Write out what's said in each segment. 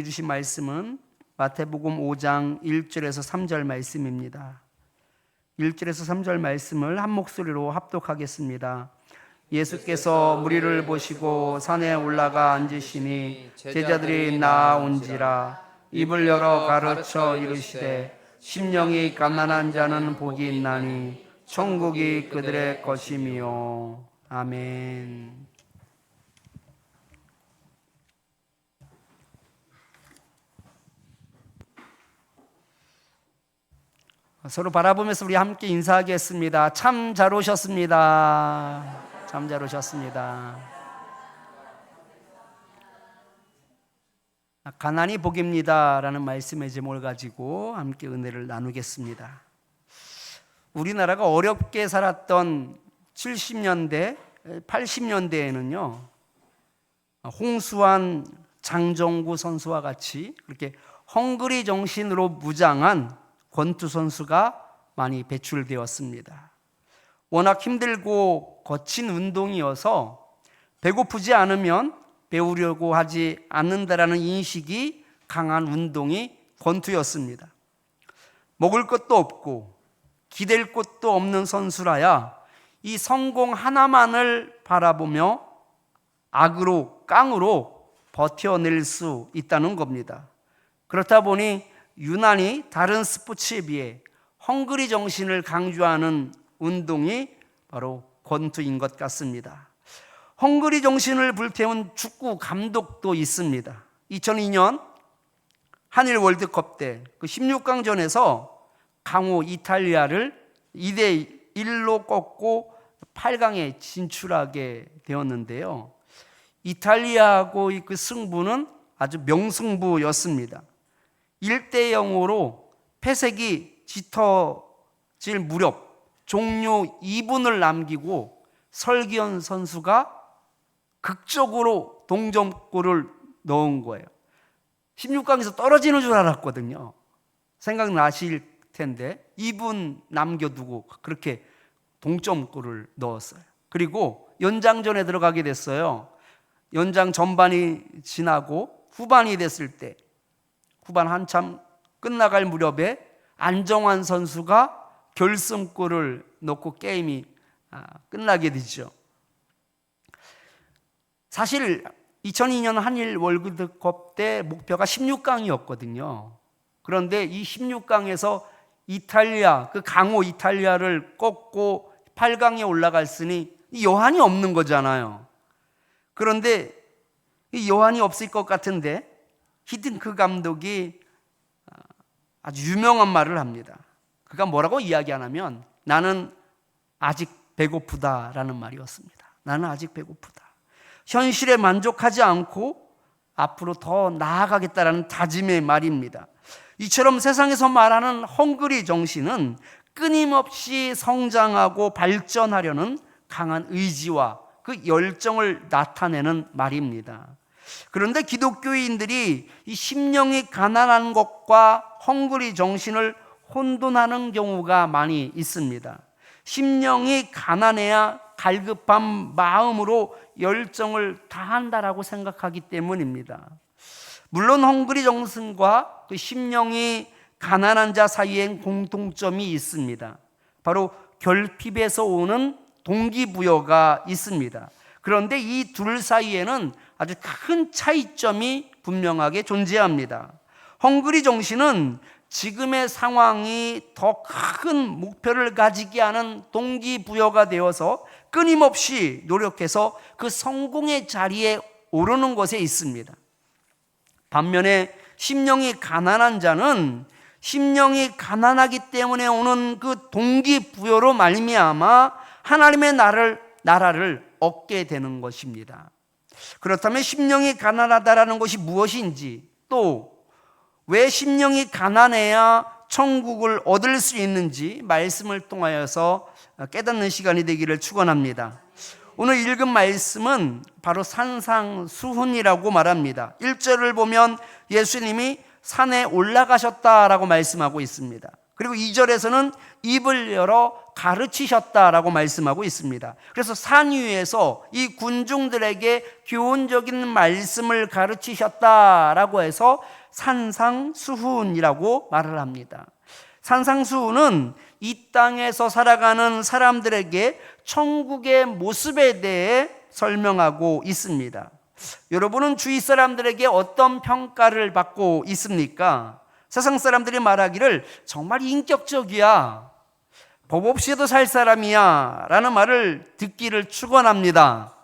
주신 말씀은 마태복음 5장 1절에서 3절 말씀입니다. 1절에서 3절 말씀을 한 목소리로 합독하겠습니다. 예수께서 무리를 보시고 산에 올라가 앉으시니 제자들이 나아온지라. 입을 열어 가르쳐 이르시되 심령이 가난한 자는 복이 있나니 천국이 그들의 것이미요. 아멘. 서로 바라보면서 우리 함께 인사하겠습니다. 참 잘 오셨습니다. 참 잘 오셨습니다. 가난이 복입니다 라는 말씀의 제목을 가지고 함께 은혜를 나누겠습니다. 우리나라가 어렵게 살았던 70년대, 80년대에는요 홍수환, 장정구 선수와 같이 그렇게 헝그리 정신으로 무장한 권투 선수가 많이 배출되었습니다. 워낙 힘들고 거친 운동이어서 배고프지 않으면 배우려고 하지 않는다라는 인식이 강한 운동이 권투였습니다. 먹을 것도 없고 기댈 곳도 없는 선수라야 이 성공 하나만을 바라보며 악으로 깡으로 버텨낼 수 있다는 겁니다. 그렇다 보니 유난히 다른 스포츠에 비해 헝그리 정신을 강조하는 운동이 바로 권투인 것 같습니다. 헝그리 정신을 불태운 축구 감독도 있습니다. 2002년 한일 월드컵 때 그 16강전에서 강호 이탈리아를 2대1로 꺾고 8강에 진출하게 되었는데요. 이탈리아하고의 그 승부는 아주 명승부였습니다. 1대0으로 패색이 짙어질 무렵 종료 2분을 남기고 설기현 선수가 극적으로 동점골을 넣은 거예요. 16강에서 떨어지는 줄 알았거든요. 생각나실 텐데 2분 남겨두고 그렇게 동점골을 넣었어요. 그리고 연장전에 들어가게 됐어요. 연장 전반이 지나고 후반이 됐을 때 후반 한참 끝나갈 무렵에 안정환 선수가 결승골을 넣고 게임이 끝나게 되죠. 사실 2002년 한일 월드컵 때 목표가 16강이었거든요. 그런데 이 16강에서 이탈리아, 그 강호 이탈리아를 꺾고 8강에 올라갔으니 여한이 없는 거잖아요. 그런데 이 여한이 없을 것 같은데 히딩크 감독이 아주 유명한 말을 합니다. 그가 뭐라고 이야기하냐면 나는 아직 배고프다라는 말이었습니다. 나는 아직 배고프다. 현실에 만족하지 않고 앞으로 더 나아가겠다라는 다짐의 말입니다. 이처럼 세상에서 말하는 헝그리 정신은 끊임없이 성장하고 발전하려는 강한 의지와 그 열정을 나타내는 말입니다. 그런데 기독교인들이 이 심령이 가난한 것과 헝그리 정신을 혼돈하는 경우가 많이 있습니다. 심령이 가난해야 갈급한 마음으로 열정을 다한다라고 생각하기 때문입니다. 물론 헝그리 정신과 그 심령이 가난한 자 사이엔 공통점이 있습니다. 바로 결핍에서 오는 동기부여가 있습니다. 그런데 이 둘 사이에는 아주 큰 차이점이 분명하게 존재합니다. 헝그리 정신은 지금의 상황이 더 큰 목표를 가지게 하는 동기부여가 되어서 끊임없이 노력해서 그 성공의 자리에 오르는 것에 있습니다. 반면에 심령이 가난한 자는 심령이 가난하기 때문에 오는 그 동기부여로 말미암아 하나님의 나라를 얻게 되는 것입니다. 그렇다면 심령이 가난하다라는 것이 무엇인지, 또 왜 심령이 가난해야 천국을 얻을 수 있는지 말씀을 통하여서 깨닫는 시간이 되기를 축원합니다. 오늘 읽은 말씀은 바로 산상수훈이라고 말합니다. 1절을 보면 예수님이 산에 올라가셨다라고 말씀하고 있습니다. 그리고 2절에서는 입을 열어 가르치셨다라고 말씀하고 있습니다. 그래서 산 위에서 이 군중들에게 교훈적인 말씀을 가르치셨다라고 해서 산상수훈이라고 말을 합니다. 산상수훈은 이 땅에서 살아가는 사람들에게 천국의 모습에 대해 설명하고 있습니다. 여러분은 주위 사람들에게 어떤 평가를 받고 있습니까? 세상 사람들이 말하기를 정말 인격적이야, 법 없이도 살 사람이야 라는 말을 듣기를 축원합니다.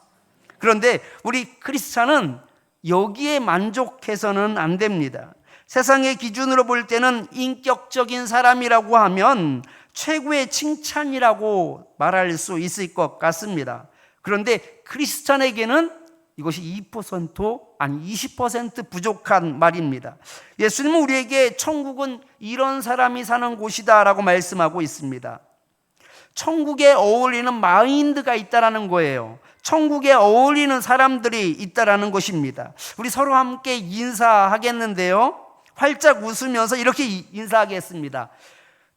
그런데 우리 크리스찬은 여기에 만족해서는 안 됩니다. 세상의 기준으로 볼 때는 인격적인 사람이라고 하면 최고의 칭찬이라고 말할 수 있을 것 같습니다. 그런데 크리스찬에게는 이것이 2% 아니 20% 부족한 말입니다. 예수님은 우리에게 천국은 이런 사람이 사는 곳이다 라고 말씀하고 있습니다. 천국에 어울리는 마인드가 있다라는 거예요. 천국에 어울리는 사람들이 있다라는 것입니다. 우리 서로 함께 인사하겠는데요, 활짝 웃으면서 이렇게 인사하겠습니다.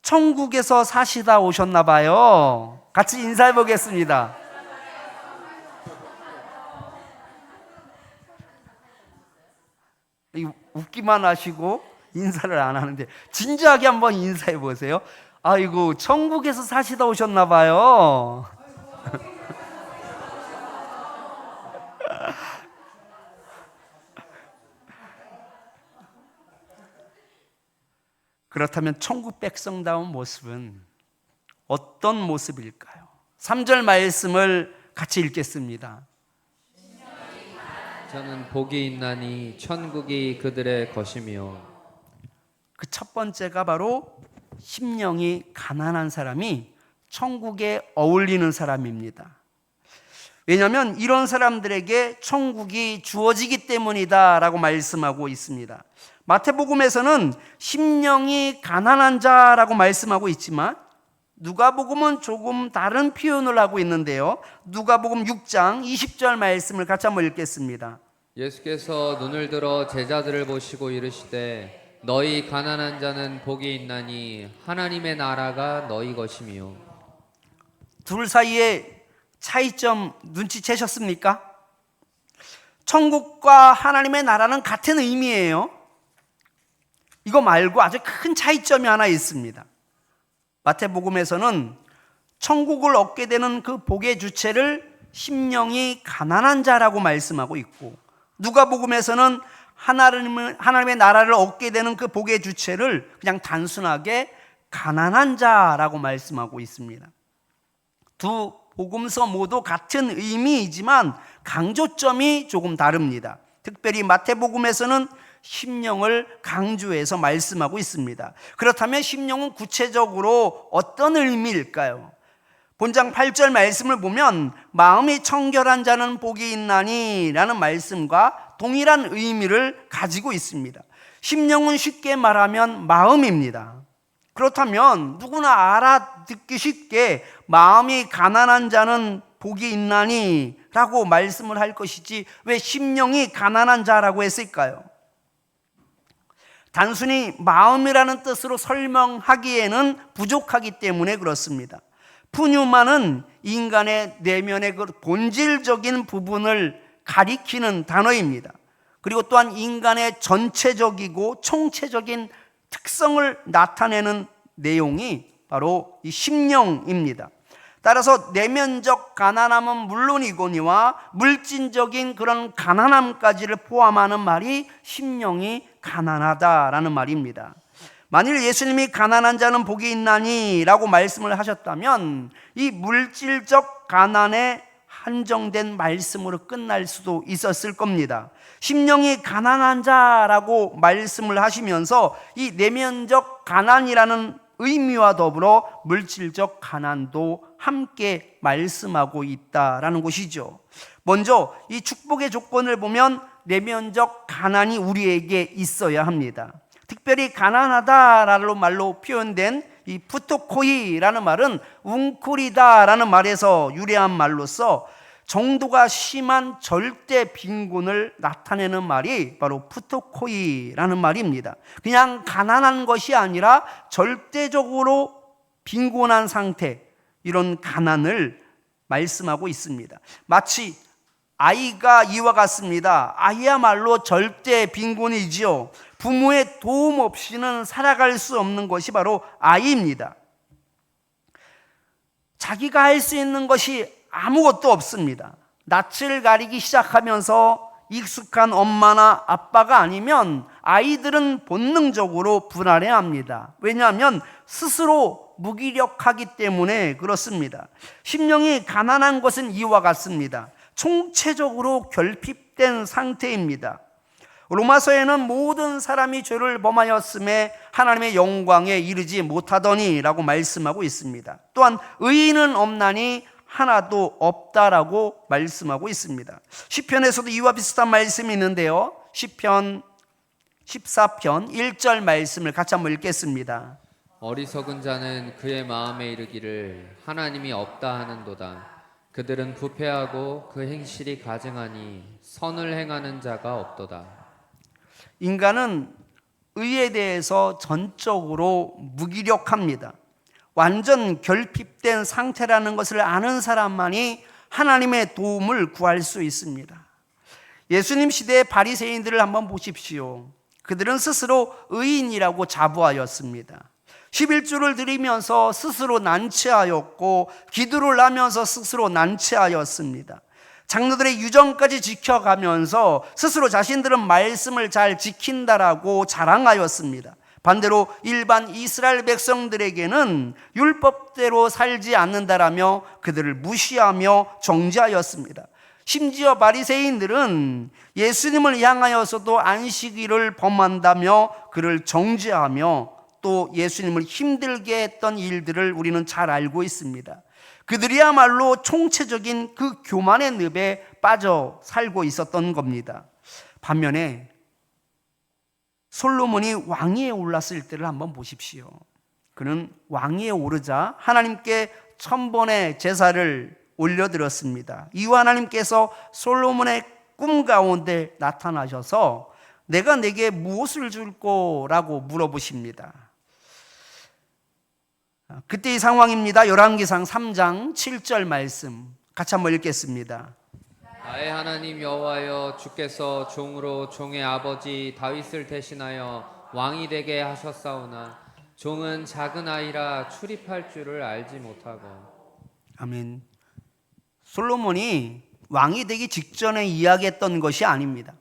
천국에서 사시다 오셨나 봐요. 같이 인사해 보겠습니다. 웃기만 하시고 인사를 안 하는데 진지하게 한번 인사해 보세요. 아이고, 천국에서 사시다 오셨나 봐요. 그렇다면 천국 백성다운 모습은 어떤 모습일까요? 3절 말씀을 같이 읽겠습니다. 저는 복이 있나니 천국이 그들의 것이며. 그 첫 번째가 바로 심령이 가난한 사람이 천국에 어울리는 사람입니다. 왜냐하면 이런 사람들에게 천국이 주어지기 때문이다 라고 말씀하고 있습니다. 마태복음에서는 심령이 가난한 자라고 말씀하고 있지만 누가복음은 조금 다른 표현을 하고 있는데요, 누가복음 6장 20절 말씀을 같이 한번 읽겠습니다. 예수께서 눈을 들어 제자들을 보시고 이르시되 너희 가난한 자는 복이 있나니 하나님의 나라가 너희 것이며. 둘 사이에 차이점 눈치채셨습니까? 천국과 하나님의 나라는 같은 의미예요. 이거 말고 아주 큰 차이점이 하나 있습니다. 마태복음에서는 천국을 얻게 되는 그 복의 주체를 심령이 가난한 자라고 말씀하고 있고, 누가복음에서는 하나님의 나라를 얻게 되는 그 복의 주체를 그냥 단순하게 가난한 자라고 말씀하고 있습니다. 두 복음서 모두 같은 의미이지만 강조점이 조금 다릅니다. 특별히 마태복음에서는 심령을 강조해서 말씀하고 있습니다. 그렇다면 심령은 구체적으로 어떤 의미일까요? 본장 8절 말씀을 보면 마음이 청결한 자는 복이 있나니 라는 말씀과 동일한 의미를 가지고 있습니다. 심령은 쉽게 말하면 마음입니다. 그렇다면 누구나 알아듣기 쉽게 마음이 가난한 자는 복이 있나니 라고 말씀을 할 것이지 왜 심령이 가난한 자라고 했을까요? 단순히 마음이라는 뜻으로 설명하기에는 부족하기 때문에 그렇습니다. 푸뉴마는 인간의 내면의 그 본질적인 부분을 가리키는 단어입니다. 그리고 또한 인간의 전체적이고 총체적인 특성을 나타내는 내용이 바로 이 심령입니다. 따라서 내면적 가난함은 물론이거니와 물질적인 그런 가난함까지를 포함하는 말이 심령이 가난하다라는 말입니다. 만일 예수님이 가난한 자는 복이 있나니 라고 말씀을 하셨다면 이 물질적 가난에 한정된 말씀으로 끝날 수도 있었을 겁니다. 심령이 가난한 자라고 말씀을 하시면서 이 내면적 가난이라는 의미와 더불어 물질적 가난도 함께 말씀하고 있다라는 것이죠. 먼저 이 축복의 조건을 보면 내면적 가난이 우리에게 있어야 합니다. 특별히 가난하다라는 말로 표현된 이 푸토코이라는 말은 웅크리다라는 말에서 유래한 말로서 정도가 심한 절대 빈곤을 나타내는 말이 바로 푸토코이라는 말입니다. 그냥 가난한 것이 아니라 절대적으로 빈곤한 상태, 이런 가난을 말씀하고 있습니다. 마치 아이가 이와 같습니다. 아이야말로 절대 빈곤이지요. 부모의 도움 없이는 살아갈 수 없는 것이 바로 아이입니다. 자기가 할 수 있는 것이 아무것도 없습니다. 낯을 가리기 시작하면서 익숙한 엄마나 아빠가 아니면 아이들은 본능적으로 불안해합니다. 왜냐하면 스스로 무기력하기 때문에 그렇습니다. 심령이 가난한 것은 이와 같습니다. 총체적으로 결핍된 상태입니다. 로마서에는 모든 사람이 죄를 범하였음에 하나님의 영광에 이르지 못하더니 라고 말씀하고 있습니다. 또한 의인은 없나니 하나도 없다라고 말씀하고 있습니다. 시편에서도 이와 비슷한 말씀이 있는데요. 시편 14편 1절 말씀을 같이 한번 읽겠습니다. 어리석은 자는 그의 마음에 이르기를 하나님이 없다 하는도다. 그들은 부패하고 그 행실이 가증하니 선을 행하는 자가 없도다. 인간은 의에 대해서 전적으로 무기력합니다. 완전 결핍된 상태라는 것을 아는 사람만이 하나님의 도움을 구할 수 있습니다. 예수님 시대의 바리새인들을 한번 보십시오. 그들은 스스로 의인이라고 자부하였습니다. 11조를 드리면서 스스로 난처하였고 기도를 하면서 스스로 난처하였습니다. 장로들의 유정까지 지켜가면서 스스로 자신들은 말씀을 잘 지킨다라고 자랑하였습니다. 반대로 일반 이스라엘 백성들에게는 율법대로 살지 않는다라며 그들을 무시하며 정죄하였습니다. 심지어 바리새인들은 예수님을 향하여서도 안식일을 범한다며 그를 정죄하며 또 예수님을 힘들게 했던 일들을 우리는 잘 알고 있습니다. 그들이야말로 총체적인 그 교만의 늪에 빠져 살고 있었던 겁니다. 반면에 솔로몬이 왕위에 올랐을 때를 한번 보십시오. 그는 왕위에 오르자 하나님께 1000번의 제사를 올려드렸습니다. 이후 하나님께서 솔로몬의 꿈 가운데 나타나셔서 내가 내게 무엇을 줄 거라고 물어보십니다. 그때의 상황입니다. 열왕기상 3장 7절 말씀 같이 한번 읽겠습니다. 나의 하나님 여호와여, 주께서 종으로 종의 아버지 다윗을 대신하여 왕이 되게 하셨사오나 종은 작은 아이라 출입할 줄을 알지 못하고. 아멘. 솔로몬이 왕이 되기 직전에 이야기했던 것이 아닙니다.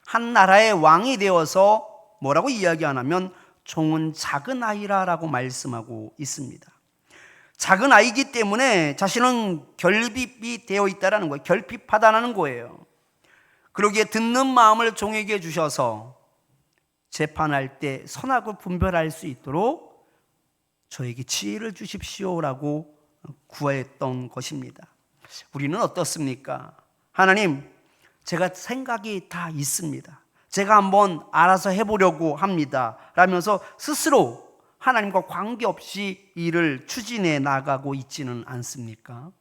한 나라의 왕이 되어서 뭐라고 이야기 안 하면 종은 작은 아이라라고 말씀하고 있습니다. 작은 아이기 때문에 자신은 결핍이 되어 있다는 거예요. 결핍하다는 거예요. 그러기에 듣는 마음을 종에게 주셔서 재판할 때 선악을 분별할 수 있도록 저에게 지혜를 주십시오라고 구했던 것입니다. 우리는 어떻습니까? 하나님, 제가 생각이 다 있습니다. 제가 한번 알아서 해보려고 합니다. 라면서 스스로 하나님과 관계없이 일을 추진해 나가고 있지는 않습니까?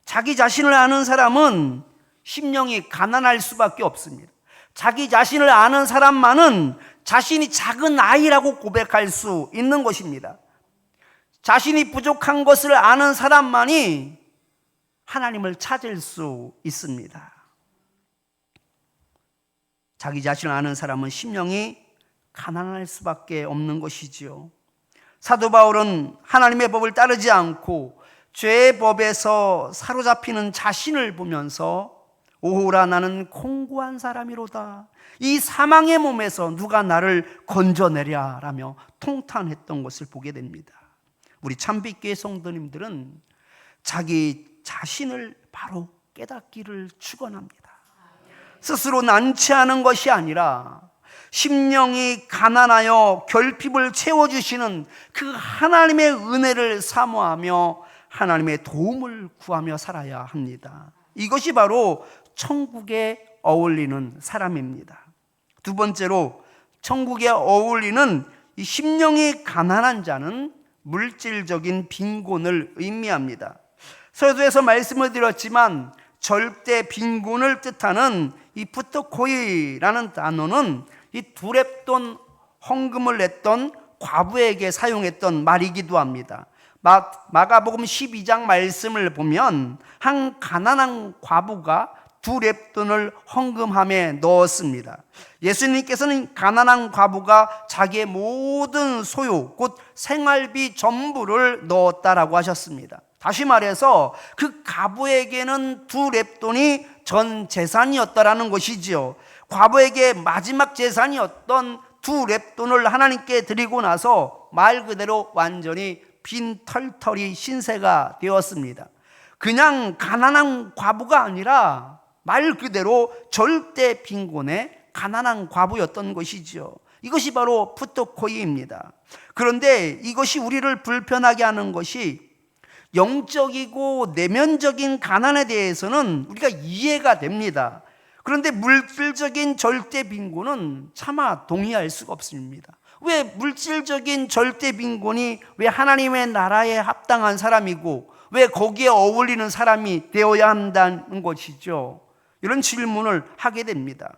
자기 자신을 아는 사람은 심령이 가난할 수밖에 없습니다. 자기 자신을 아는 사람만은 자신이 작은 아이라고 고백할 수 있는 것입니다. 자신이 부족한 것을 아는 사람만이 하나님을 찾을 수 있습니다. 자기 자신을 아는 사람은 심령이 가난할 수밖에 없는 것이지요. 사도 바울은 하나님의 법을 따르지 않고 죄의 법에서 사로잡히는 자신을 보면서 오호라 나는 공고한 사람이로다. 이 사망의 몸에서 누가 나를 건져내랴 라며 통탄했던 것을 보게 됩니다. 우리 참빛교회 성도님들은 자기 자신을 바로 깨닫기를 축원합니다. 스스로 난처하는 것이 아니라 심령이 가난하여 결핍을 채워주시는 그 하나님의 은혜를 사모하며 하나님의 도움을 구하며 살아야 합니다. 이것이 바로 천국에 어울리는 사람입니다. 두 번째로 천국에 어울리는 이 심령이 가난한 자는 물질적인 빈곤을 의미합니다. 서두에서 말씀을 드렸지만 절대 빈곤을 뜻하는 이 푸토코이라는 단어는 이 두렙돈 헌금을 냈던 과부에게 사용했던 말이기도 합니다. 마가복음 12장 말씀을 보면 한 가난한 과부가 두렙돈을 헌금함에 넣었습니다. 예수님께서는 가난한 과부가 자기의 모든 소유, 곧 생활비 전부를 넣었다라고 하셨습니다. 다시 말해서 그 과부에게는 두렙돈이 전 재산이었다라는 것이지요. 과부에게 마지막 재산이었던 두렙돈을 하나님께 드리고 나서 말 그대로 완전히 빈 털털이 신세가 되었습니다. 그냥 가난한 과부가 아니라 말 그대로 절대 빈곤의 가난한 과부였던 것이죠. 이것이 바로 푸토코이입니다. 그런데 이것이 우리를 불편하게 하는 것이 영적이고 내면적인 가난에 대해서는 우리가 이해가 됩니다. 그런데 물질적인 절대 빈곤은 차마 동의할 수가 없습니다. 왜 물질적인 절대 빈곤이 왜 하나님의 나라에 합당한 사람이고 왜 거기에 어울리는 사람이 되어야 한다는 것이죠. 이런 질문을 하게 됩니다.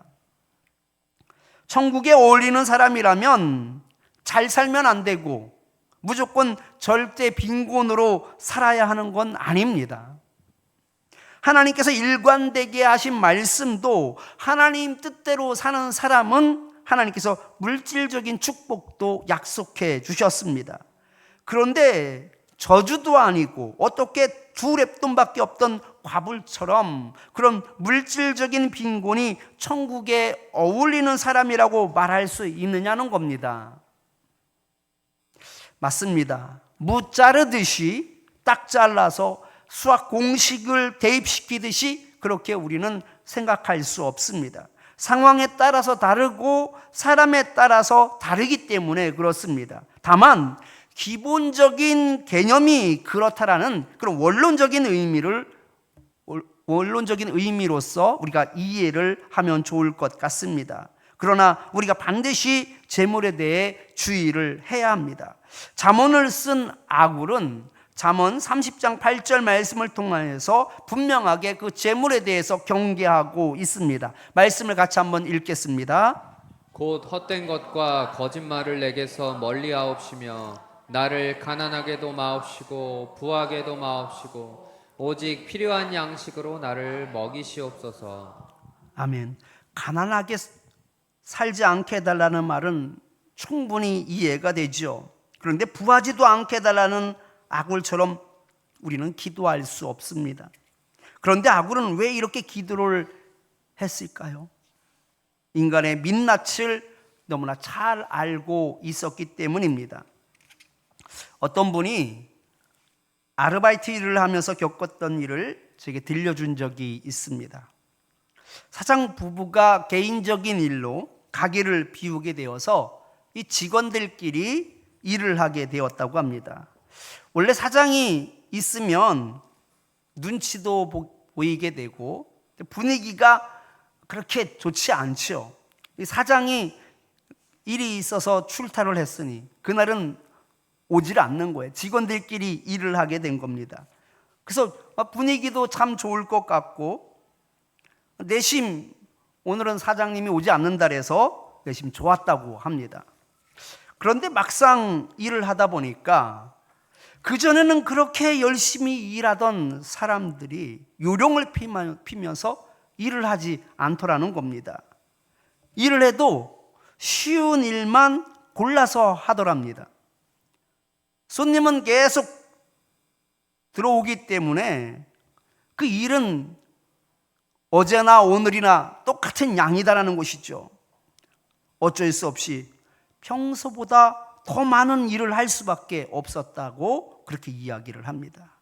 천국에 어울리는 사람이라면 잘 살면 안 되고 무조건 절대 빈곤으로 살아야 하는 건 아닙니다. 하나님께서 일관되게 하신 말씀도 하나님 뜻대로 사는 사람은 하나님께서 물질적인 축복도 약속해 주셨습니다. 그런데 저주도 아니고 어떻게 두렙돈밖에 없던 과부처럼 그런 물질적인 빈곤이 천국에 어울리는 사람이라고 말할 수 있느냐는 겁니다. 맞습니다. 무 자르듯이 딱 잘라서 수학 공식을 대입시키듯이 그렇게 우리는 생각할 수 없습니다. 상황에 따라서 다르고 사람에 따라서 다르기 때문에 그렇습니다. 다만 기본적인 개념이 그렇다라는 그런 원론적인 의미로서 우리가 이해를 하면 좋을 것 같습니다. 그러나 우리가 반드시 재물에 대해 주의를 해야 합니다. 잠언을 쓴 아굴은 잠언 30장 8절 말씀을 통해서 분명하게 그 재물에 대해서 경계하고 있습니다. 말씀을 같이 한번 읽겠습니다. 곧 헛된 것과 거짓말을 내게서 멀리하옵시며 나를 가난하게도 마옵시고 부하게도 마옵시고 오직 필요한 양식으로 나를 먹이시옵소서. 아멘. 가난하게 살지 않게 해달라는 말은 충분히 이해가 되죠. 그런데 부하지도 않게 해달라는 아굴처럼 우리는 기도할 수 없습니다. 그런데 아굴은 왜 이렇게 기도를 했을까요? 인간의 민낯을 너무나 잘 알고 있었기 때문입니다. 어떤 분이 아르바이트 일을 하면서 겪었던 일을 제게 들려준 적이 있습니다. 사장 부부가 개인적인 일로 가게를 비우게 되어서 이 직원들끼리 일을 하게 되었다고 합니다. 원래 사장이 있으면 눈치도 보이게 되고 분위기가 그렇게 좋지 않죠. 사장이 일이 있어서 출타를 했으니 그날은 오질 않는 거예요. 직원들끼리 일을 하게 된 겁니다. 그래서 분위기도 참 좋을 것 같고 내심 오늘은 사장님이 오지 않는다 해서 내심 좋았다고 합니다. 그런데 막상 일을 하다 보니까 그전에는 그렇게 열심히 일하던 사람들이 요령을 피면서 일을 하지 않더라는 겁니다. 일을 해도 쉬운 일만 골라서 하더랍니다. 손님은 계속 들어오기 때문에 그 일은 어제나 오늘이나 똑같은 양이다라는 것이죠. 어쩔 수 없이 평소보다 더 많은 일을 할 수밖에 없었다고 그렇게 이야기를 합니다.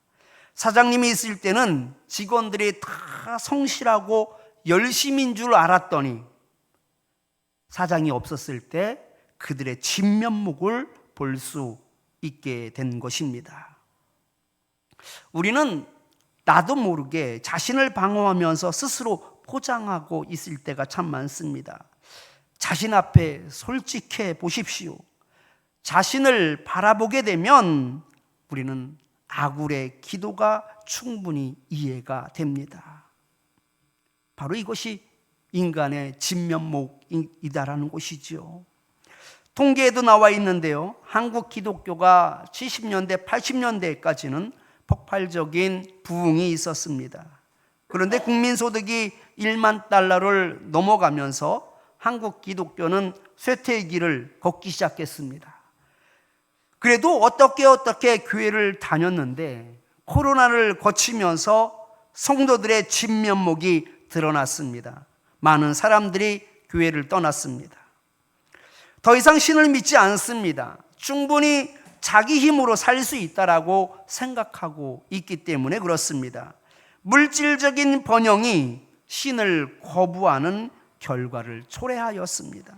사장님이 있을 때는 직원들이 다 성실하고 열심인 줄 알았더니 사장이 없었을 때 그들의 진면목을 볼 수 있게 된 것입니다. 우리는 나도 모르게 자신을 방어하면서 스스로 포장하고 있을 때가 참 많습니다. 자신 앞에 솔직해 보십시오. 자신을 바라보게 되면 우리는 아굴의 기도가 충분히 이해가 됩니다. 바로 이것이 인간의 진면목이다라는 것이지요. 통계에도 나와 있는데요, 한국 기독교가 70년대, 80년대까지는 폭발적인 부흥이 있었습니다. 그런데 국민소득이 1만 달러를 넘어가면서 한국 기독교는 쇠퇴의 길을 걷기 시작했습니다. 그래도 어떻게 교회를 다녔는데 코로나를 거치면서 성도들의 진면목이 드러났습니다. 많은 사람들이 교회를 떠났습니다. 더 이상 신을 믿지 않습니다. 충분히 자기 힘으로 살 수 있다라고 생각하고 있기 때문에 그렇습니다. 물질적인 번영이 신을 거부하는 결과를 초래하였습니다.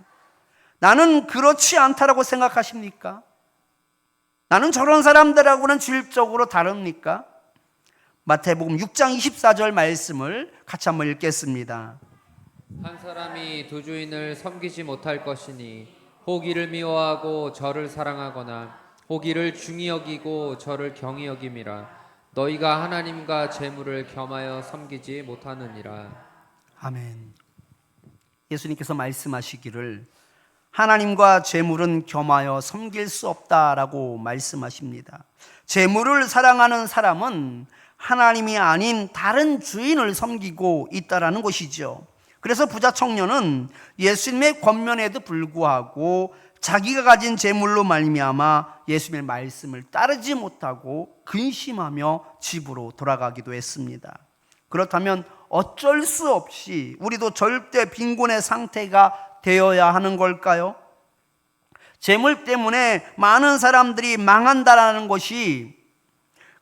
나는 그렇지 않다라고 생각하십니까? 나는 저런 사람들하고는 질적으로 다릅니까? 마태복음 6장 24절 말씀을 같이 한번 읽겠습니다. 한 사람이 두 주인을 섬기지 못할 것이니 혹 이를 미워하고 저를 사랑하거나 혹 이를 중히 여기고 저를 경히 여김이라. 너희가 하나님과 재물을 겸하여 섬기지 못하느니라. 아멘. 예수님께서 말씀하시기를 하나님과 재물은 겸하여 섬길 수 없다라고 말씀하십니다. 재물을 사랑하는 사람은 하나님이 아닌 다른 주인을 섬기고 있다라는 것이죠. 그래서 부자 청년은 예수님의 권면에도 불구하고 자기가 가진 재물로 말미암아 예수님의 말씀을 따르지 못하고 근심하며 집으로 돌아가기도 했습니다. 그렇다면 어쩔 수 없이 우리도 절대 빈곤의 상태가 되어야 하는 걸까요? 재물 때문에 많은 사람들이 망한다라는 것이,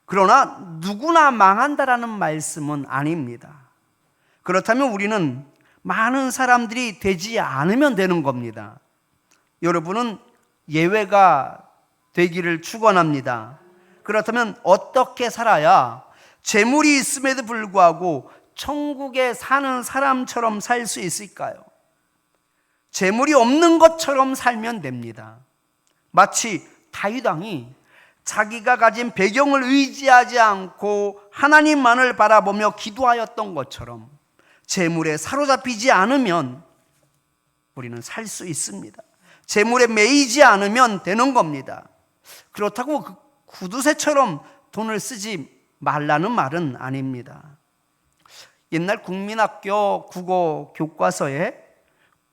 그러나 누구나 망한다라는 말씀은 아닙니다. 그렇다면 우리는 많은 사람들이 되지 않으면 되는 겁니다. 여러분은 예외가 되기를 축원합니다. 그렇다면 어떻게 살아야 재물이 있음에도 불구하고 천국에 사는 사람처럼 살 수 있을까요? 재물이 없는 것처럼 살면 됩니다. 마치 다윗 왕이 자기가 가진 배경을 의지하지 않고 하나님만을 바라보며 기도하였던 것처럼 재물에 사로잡히지 않으면 우리는 살 수 있습니다. 재물에 매이지 않으면 되는 겁니다. 그렇다고 구두쇠처럼 돈을 쓰지 말라는 말은 아닙니다. 옛날 국민학교 국어 교과서에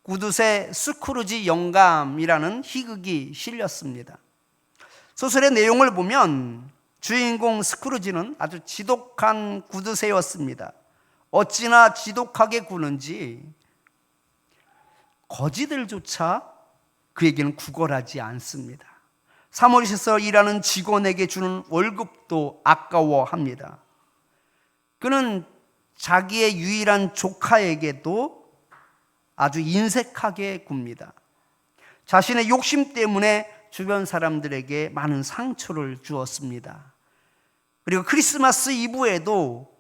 구두쇠 스크루지 영감이라는 희극이 실렸습니다. 소설의 내용을 보면 주인공 스크루지는 아주 지독한 구두쇠였습니다. 어찌나 지독하게 구는지 거지들조차 그에게는 구걸하지 않습니다. 사무실에서 일하는 직원에게 주는 월급도 아까워합니다. 그는 자기의 유일한 조카에게도 아주 인색하게 굽니다. 자신의 욕심 때문에 주변 사람들에게 많은 상처를 주었습니다. 그리고 크리스마스 이브에도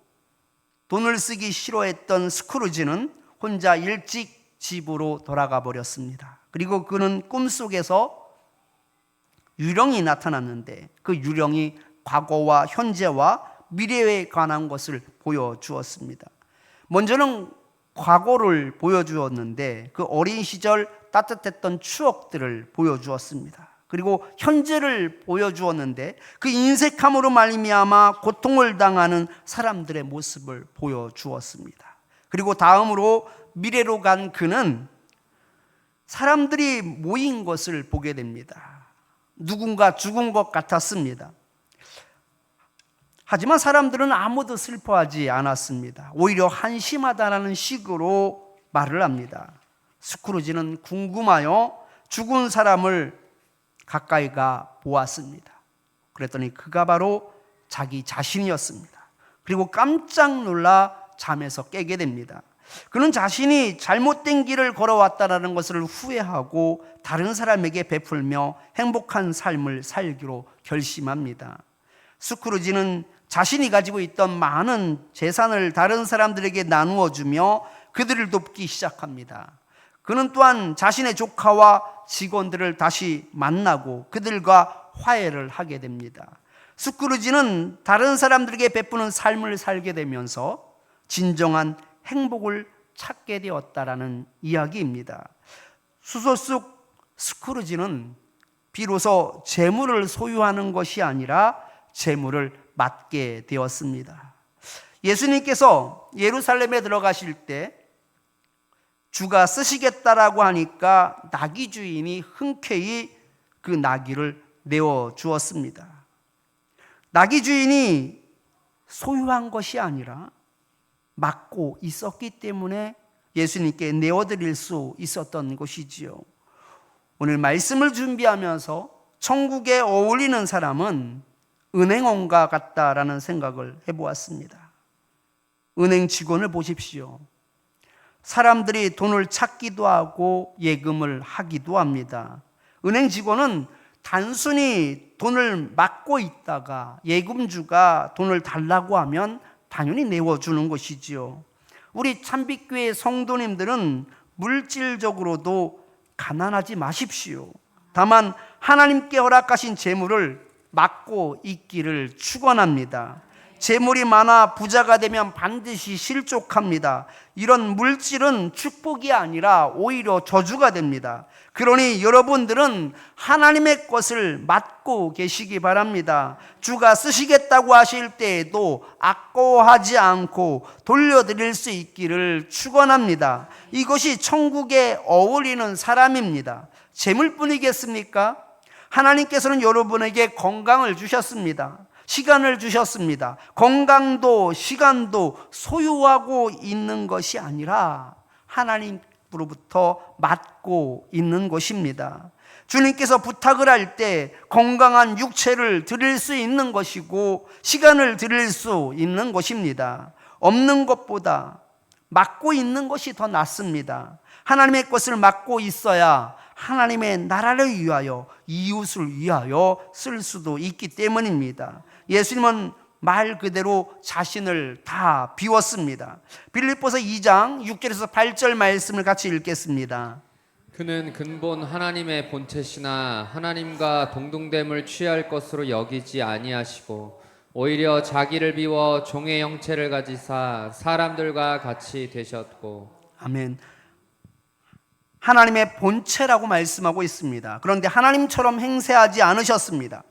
돈을 쓰기 싫어했던 스크루지는 혼자 일찍 집으로 돌아가 버렸습니다. 그리고 그는 꿈속에서 유령이 나타났는데 그 유령이 과거와 현재와 미래에 관한 것을 보여주었습니다. 먼저는 과거를 보여주었는데 그 어린 시절 따뜻했던 추억들을 보여주었습니다. 그리고 현재를 보여주었는데 그 인색함으로 말미암아 고통을 당하는 사람들의 모습을 보여주었습니다. 그리고 다음으로 미래로 간 그는 사람들이 모인 것을 보게 됩니다. 누군가 죽은 것 같았습니다. 하지만 사람들은 아무도 슬퍼하지 않았습니다. 오히려 한심하다라는 식으로 말을 합니다. 스크루지는 궁금하여 죽은 사람을 가까이 가 보았습니다. 그랬더니 그가 바로 자기 자신이었습니다. 그리고 깜짝 놀라 잠에서 깨게 됩니다. 그는 자신이 잘못된 길을 걸어왔다는 것을 후회하고 다른 사람에게 베풀며 행복한 삶을 살기로 결심합니다. 스크루지는 자신이 가지고 있던 많은 재산을 다른 사람들에게 나누어 주며 그들을 돕기 시작합니다. 그는 또한 자신의 조카와 직원들을 다시 만나고 그들과 화해를 하게 됩니다. 스크루지는 다른 사람들에게 베푸는 삶을 살게 되면서 진정한 행복을 찾게 되었다라는 이야기입니다. 수소 속 스크루지는 비로소 재물을 소유하는 것이 아니라 재물을 맡게 되었습니다. 예수님께서 예루살렘에 들어가실 때 주가 쓰시겠다라고 하니까 나귀 주인이 흔쾌히 그 나귀를 내어 주었습니다. 나귀 주인이 소유한 것이 아니라 맡고 있었기 때문에 예수님께 내어드릴 수 있었던 것이지요. 오늘 말씀을 준비하면서 천국에 어울리는 사람은 은행원과 같다라는 생각을 해보았습니다. 은행 직원을 보십시오. 사람들이 돈을 찾기도 하고 예금을 하기도 합니다. 은행 직원은 단순히 돈을 맡고 있다가 예금주가 돈을 달라고 하면 당연히 내어주는 것이지요. 우리 참빛교회 성도님들은 물질적으로도 가난하지 마십시오. 다만 하나님께 허락하신 재물을 맡고 있기를 축원합니다. 재물이 많아 부자가 되면 반드시 실족합니다. 이런 물질은 축복이 아니라 오히려 저주가 됩니다. 그러니 여러분들은 하나님의 것을 맡고 계시기 바랍니다. 주가 쓰시겠다고 하실 때에도 아까워하지 않고 돌려드릴 수 있기를 축원합니다. 이것이 천국에 어울리는 사람입니다. 재물뿐이겠습니까? 하나님께서는 여러분에게 건강을 주셨습니다. 시간을 주셨습니다. 건강도 시간도 소유하고 있는 것이 아니라 하나님으로부터 맡고 있는 것입니다. 주님께서 부탁을 할 때 건강한 육체를 드릴 수 있는 것이고 시간을 드릴 수 있는 것입니다. 없는 것보다 맡고 있는 것이 더 낫습니다. 하나님의 것을 맡고 있어야 하나님의 나라를 위하여 이웃을 위하여 쓸 수도 있기 때문입니다. 예수님은 말 그대로 자신을 다 비웠습니다. 빌립보서 2장 6절에서 8절 말씀을 같이 읽겠습니다. 그는 근본 하나님의 본체시나 하나님과 동등됨을 취할 것으로 여기지 아니하시고 오히려 자기를 비워 종의 형체를 가지사 사람들과 같이 되셨고. 아멘. 하나님의 본체라고 말씀하고 있습니다. 그런데 하나님처럼 행세하지 않으셨습니다.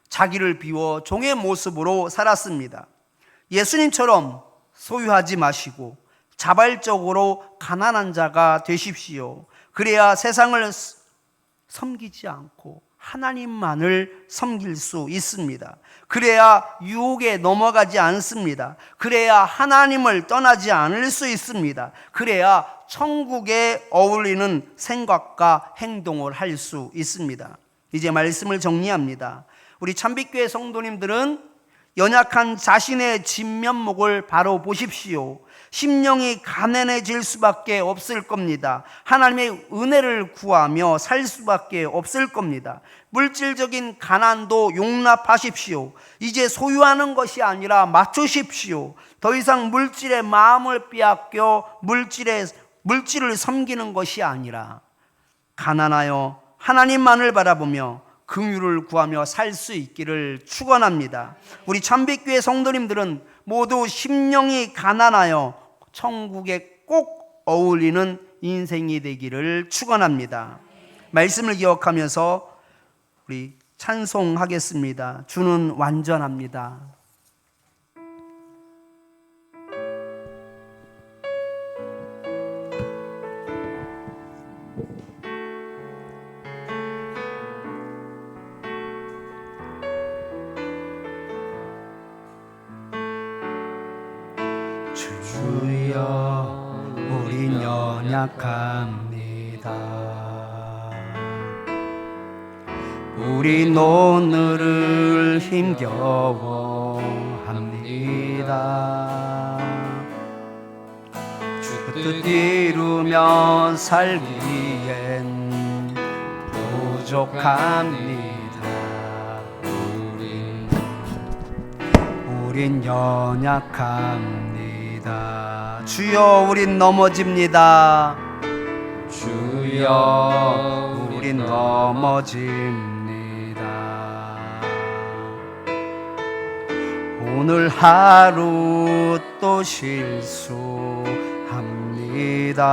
자기를 비워 종의 모습으로 살았습니다. 예수님처럼 소유하지 마시고 자발적으로 가난한 자가 되십시오. 그래야 세상을 섬기지 않고 하나님만을 섬길 수 있습니다. 그래야 유혹에 넘어가지 않습니다. 그래야 하나님을 떠나지 않을 수 있습니다. 그래야 천국에 어울리는 생각과 행동을 할 수 있습니다. 이제 말씀을 정리합니다. 우리 참빛교회 성도님들은 연약한 자신의 진면목을 바로 보십시오. 심령이 가난해질 수밖에 없을 겁니다. 하나님의 은혜를 구하며 살 수밖에 없을 겁니다. 물질적인 가난도 용납하십시오. 이제 소유하는 것이 아니라 맞추십시오. 더 이상 물질의 마음을 빼앗겨 물질을 섬기는 것이 아니라 가난하여 하나님만을 바라보며 긍휼을 구하며 살 수 있기를 축원합니다. 우리 참빛교회 성도님들은 모두 심령이 가난하여 천국에 꼭 어울리는 인생이 되기를 축원합니다. 말씀을 기억하면서 우리 찬송하겠습니다. 주는 완전합니다. 주여 우린 연약합니다. 우린 오늘을 힘겨워합니다. 주 뜻 이루며 살기엔 부족합니다. 우린 연약합니다. 주여 우린 넘어집니다. 주여 우린 넘어집니다. 오늘 하루 또 실수합니다. 합니다.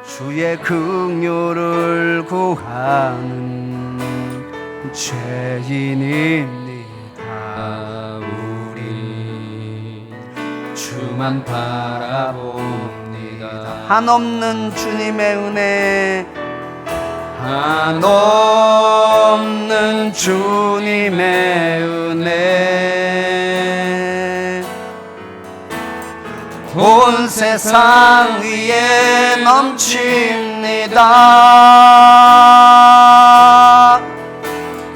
주의 긍휼을 구하는 죄인입니다. 우리 주만 바라봅니다. 한없는 주님의 은혜, 한없는 주님의 은혜, 온 세상 위에 넘칩니다.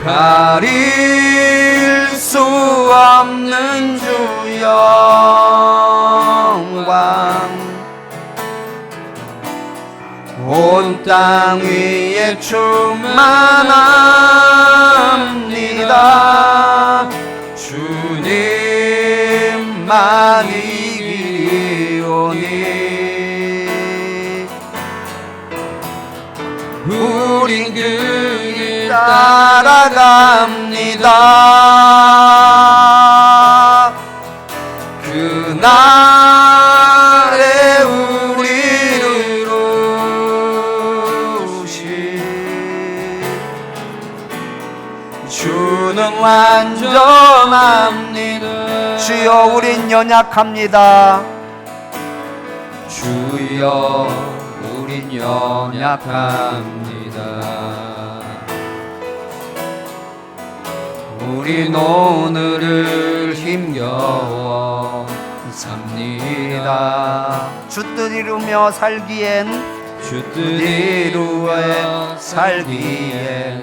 가릴 수 없는 주 영광, 온 땅 위에 충만합니다. 주님만이 길이오니 우린 그 길 따라갑니다. 그날에 우리를 오시 주는 완전합니다. 주여 우린 연약합니다. 주여 우린 연약합니다. 우린 오늘을 힘겨워 삽니다. 주 뜻 이루며 살기엔, 주 뜻 이루어 살기엔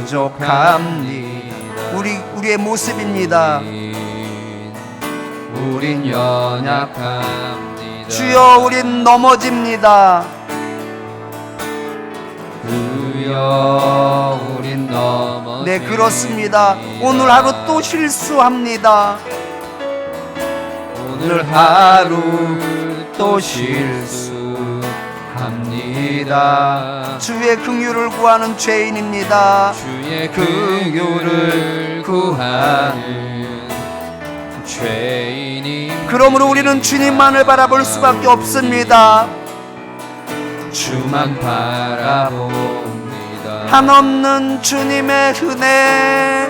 부족합니다. 우리의 모습입니다. 우린 연약합니다. 주여 우린 넘어집니다. 주여 우린 넘어집니다. 네, 그렇습니다. 오늘 하루 또 실수합니다. 오늘 하루 또 실수합니다. 주의 긍휼을 구하는 죄인입니다. 주의 긍휼을 구하는 죄인입니다. 그러므로 우리는 주님만을 바라볼 수밖에 없습니다. 주만 바라봅니다. 한없는 주님의 은혜,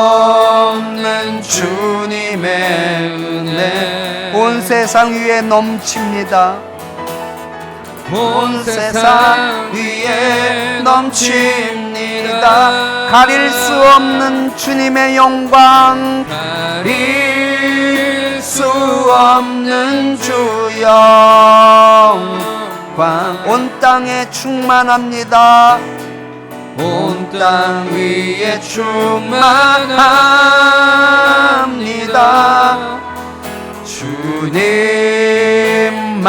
한없는 주님의 은혜, 온 세상 위에 넘칩니다. 온 세상 위에 넘칩니다. 가릴 수 없는 주님의 영광, 가릴 수 없는 주 영광, 온 땅에 충만합니다. 온 땅 위에 충만합니다.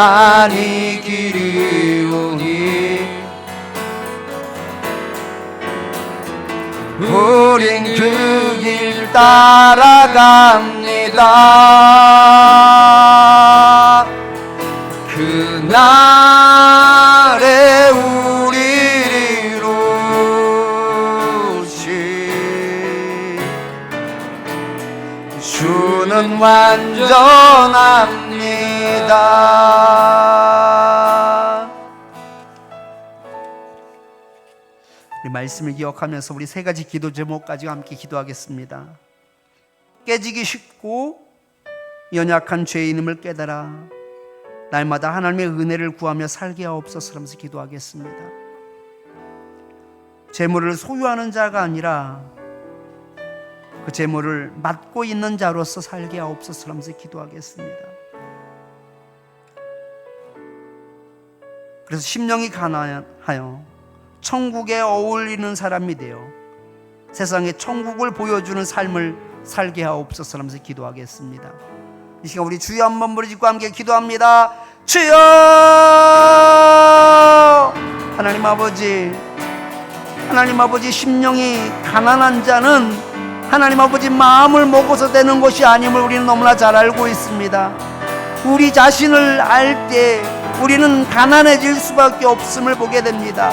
주님만이 길이오니 우린 그 길 따라갑니다. 그날에 우리를 이루시 주는 완전합니다. 우리 말씀을 기억하면서 우리 세 가지 기도 제목까지 함께 기도하겠습니다. 깨지기 쉽고 연약한 죄인임을 깨달아 날마다 하나님의 은혜를 구하며 살게 하옵소서 하면서 기도하겠습니다. 재물을 소유하는 자가 아니라 그 재물을 맡고 있는 자로서 살게 하옵소서 하면서 기도하겠습니다. 그래서 심령이 가난하여 천국에 어울리는 사람이 되어 세상에 천국을 보여주는 삶을 살게 하옵소서 하면서 기도하겠습니다. 이 시간 우리 주여 한번 부르짖고 함께 기도합니다. 주여! 하나님 아버지, 심령이 가난한 자는 하나님 아버지 마음을 먹어서 되는 것이 아님을 우리는 너무나 잘 알고 있습니다. 우리 자신을 알 때 우리는 가난해질 수밖에 없음을 보게 됩니다.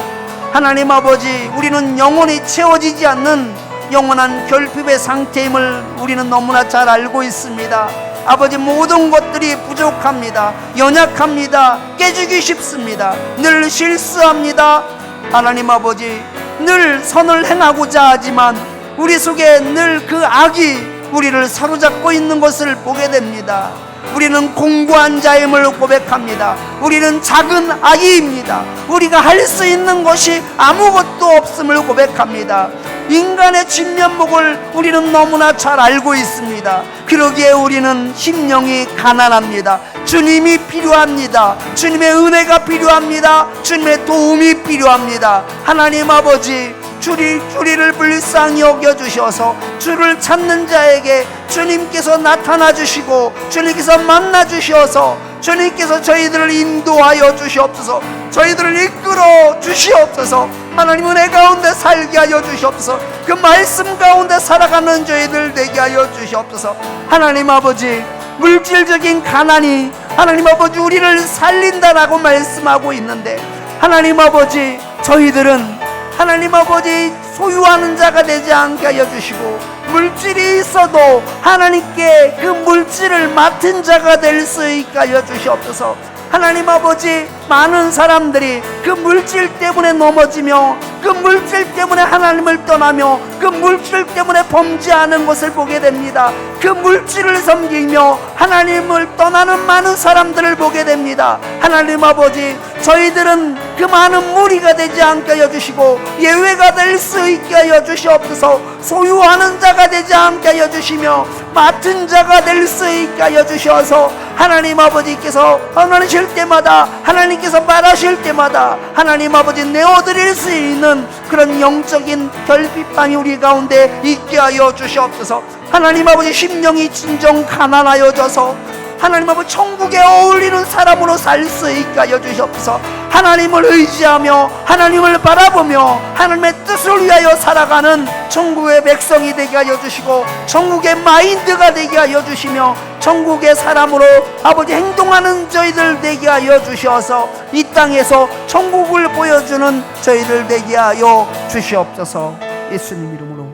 하나님 아버지, 우리는 영원히 채워지지 않는 영원한 결핍의 상태임을 우리는 너무나 잘 알고 있습니다. 아버지, 모든 것들이 부족합니다. 연약합니다. 깨지기 쉽습니다. 늘 실수합니다. 하나님 아버지, 늘 선을 행하고자 하지만 우리 속에 늘 그 악이 우리를 사로잡고 있는 것을 보게 됩니다. 우리는 공고한 자임을 고백합니다. 우리는 작은 아기입니다. 우리가 할 수 있는 것이 아무것도 없음을 고백합니다. 인간의 진면목을 우리는 너무나 잘 알고 있습니다. 그러기에 우리는 심령이 가난합니다. 주님이 필요합니다. 주님의 은혜가 필요합니다. 주님의 도움이 필요합니다. 하나님 아버지, 주리를 불쌍히 여겨주셔서 주를 찾는 자에게 주님께서 나타나 주시고 주님께서 만나 주셔서 주님께서 저희들을 인도하여 주시옵소서. 저희들을 이끌어 주시옵소서. 하나님, 은혜 가운데 살게 하여 주시옵소서. 그 말씀 가운데 살아가는 저희들 되게 하여 주시옵소서. 하나님 아버지, 물질적인 가난이 하나님 아버지 우리를 살린다라고 말씀하고 있는데, 하나님 아버지, 저희들은 하나님 아버지 소유하는 자가 되지 않게 하여 주시고, 물질이 있어도 하나님께 그 물질을 맡은 자가 될 수 있게 하여 주시옵소서. 하나님 아버지, 많은 사람들이 그 물질 때문에 넘어지며 그 물질 때문에 하나님을 떠나며 그 물질 때문에 범죄하는 것을 보게 됩니다. 그 물질을 섬기며 하나님을 떠나는 많은 사람들을 보게 됩니다. 하나님 아버지, 저희들은 그 많은 무리가 되지 않게 하여 주시고 예외가 될 수 있게 하여 주시옵소서. 소유하는 자가 되지 않게 하여 주시며 맡은 자가 될 수 있게 하여 주셔서 하나님 아버지께서 언하실 때마다, 하나님께서 말하실 때마다 하나님 아버지 내어드릴 수 있는 그런 영적인 결핍함이 우리 가운데 있게 하여 주시옵소서. 하나님 아버지, 심령이 진정 가난하여져서 하나님 아버지 천국에 어울리는 사람으로 살 수 있게 하여 주시옵소서. 하나님을 의지하며 하나님을 바라보며 하나님의 뜻을 위하여 살아가는 천국의 백성이 되게 하여 주시고 천국의 마인드가 되게 하여 주시며 천국의 사람으로 아버지 행동하는 저희들 되게 하여 주셔서 이 땅에서 천국을 보여주는 저희들 되게 하여 주시옵소서. 예수님 이름으로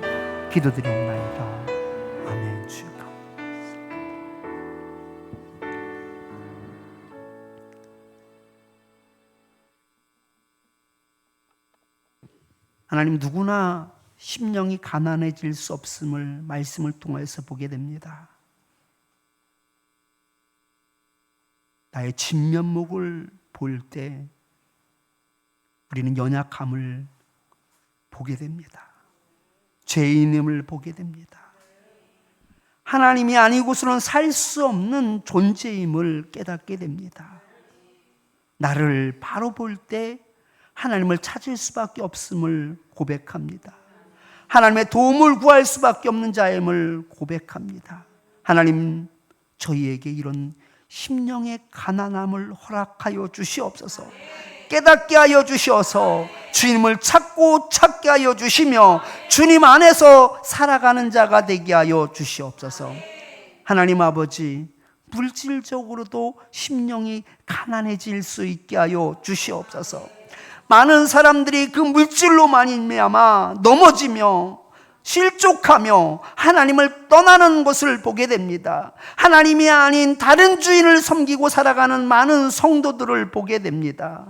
기도드리옵나이다. 아멘. 주여. 하나님, 누구나 심령이 가난해질 수 없음을 말씀을 통해서 보게 됩니다. 나의 진면목을 볼 때 우리는 연약함을 보게 됩니다. 죄인임을 보게 됩니다. 하나님이 아니고서는 살 수 없는 존재임을 깨닫게 됩니다. 나를 바로 볼 때 하나님을 찾을 수밖에 없음을 고백합니다. 하나님의 도움을 구할 수밖에 없는 자임을 고백합니다. 하나님, 저희에게 이런 심령의 가난함을 허락하여 주시옵소서. 깨닫게 하여 주셔서 주님을 찾게 하여 주시며 주님 안에서 살아가는 자가 되게 하여 주시옵소서. 하나님 아버지, 물질적으로도 심령이 가난해질 수 있게 하여 주시옵소서. 많은 사람들이 그 물질로 말미암아 넘어지며 실족하며 하나님을 떠나는 것을 보게 됩니다. 하나님이 아닌 다른 주인을 섬기고 살아가는 많은 성도들을 보게 됩니다.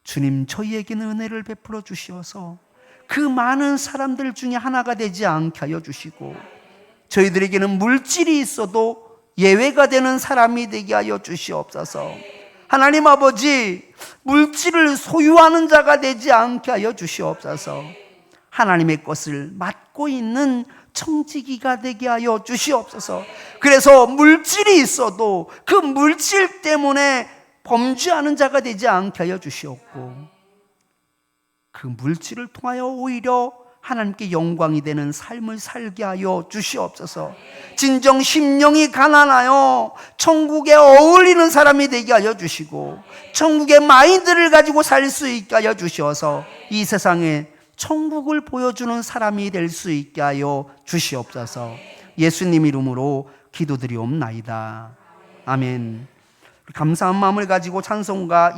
주님, 저희에게는 은혜를 베풀어 주시어서 그 많은 사람들 중에 하나가 되지 않게 하여 주시고 저희들에게는 물질이 있어도 예외가 되는 사람이 되게 하여 주시옵소서. 하나님 아버지, 물질을 소유하는 자가 되지 않게 하여 주시옵소서. 하나님의 것을 맡고 있는 청지기가 되게 하여 주시옵소서. 그래서 물질이 있어도 그 물질 때문에 범죄하는 자가 되지 않게 하여 주시옵고 그 물질을 통하여 오히려 하나님께 영광이 되는 삶을 살게 하여 주시옵소서. 진정 심령이 가난하여 천국에 어울리는 사람이 되게 하여 주시고 천국의 마인드를 가지고 살 수 있게 하여 주셔서 이 세상에 천국을 보여주는 사람이 될 수 있게 하여 주시옵소서. 예수님 이름으로 기도드리옵나이다. 아멘. 감사한 마음을 가지고 찬송가